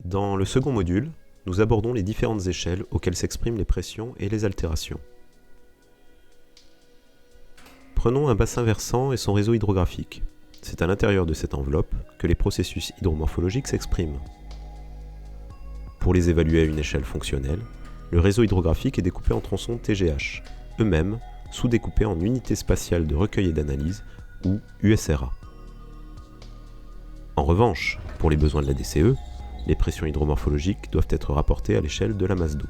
Dans le second module, nous abordons les différentes échelles auxquelles s'expriment les pressions et les altérations. Prenons un bassin versant et son réseau hydrographique. C'est à l'intérieur de cette enveloppe que les processus hydromorphologiques s'expriment. Pour les évaluer à une échelle fonctionnelle, le réseau hydrographique est découpé en tronçons TGH, eux-mêmes sous-découpés en unités spatiales de recueil et d'analyse, ou USRA. En revanche, pour les besoins de la DCE, les pressions hydromorphologiques doivent être rapportées à l'échelle de la masse d'eau.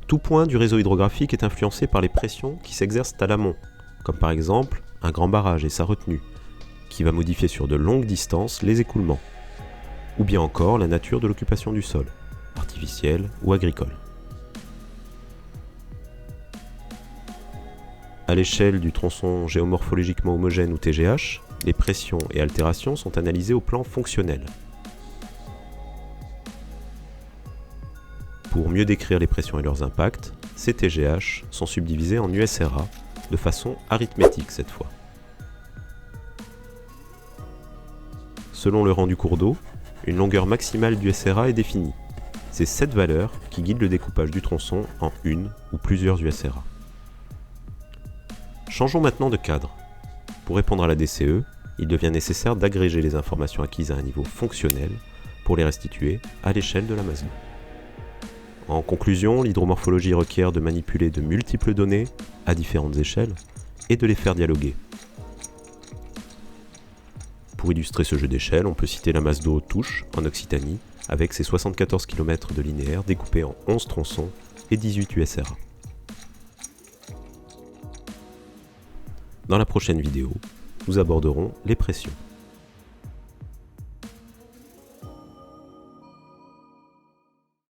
Tout point du réseau hydrographique est influencé par les pressions qui s'exercent à l'amont, comme par exemple un grand barrage et sa retenue, qui va modifier sur de longues distances les écoulements, ou bien encore la nature de l'occupation du sol, artificielle ou agricole. À l'échelle du tronçon géomorphologiquement homogène ou TGH, les pressions et altérations sont analysées au plan fonctionnel. Pour mieux décrire les pressions et leurs impacts, ces TGH sont subdivisés en USRA, de façon arithmétique cette fois. Selon le rang du cours d'eau, une longueur maximale d'USRA est définie. C'est cette valeur qui guide le découpage du tronçon en une ou plusieurs USRA. Changeons maintenant de cadre. Pour répondre à la DCE, il devient nécessaire d'agréger les informations acquises à un niveau fonctionnel pour les restituer à l'échelle de la masse d'eau. En conclusion, l'hydromorphologie requiert de manipuler de multiples données à différentes échelles et de les faire dialoguer. Pour illustrer ce jeu d'échelle, on peut citer la masse d'eau Touche en Occitanie avec ses 74 km de linéaire découpés en 11 tronçons et 18 USRA. Dans la prochaine vidéo, nous aborderons les pressions.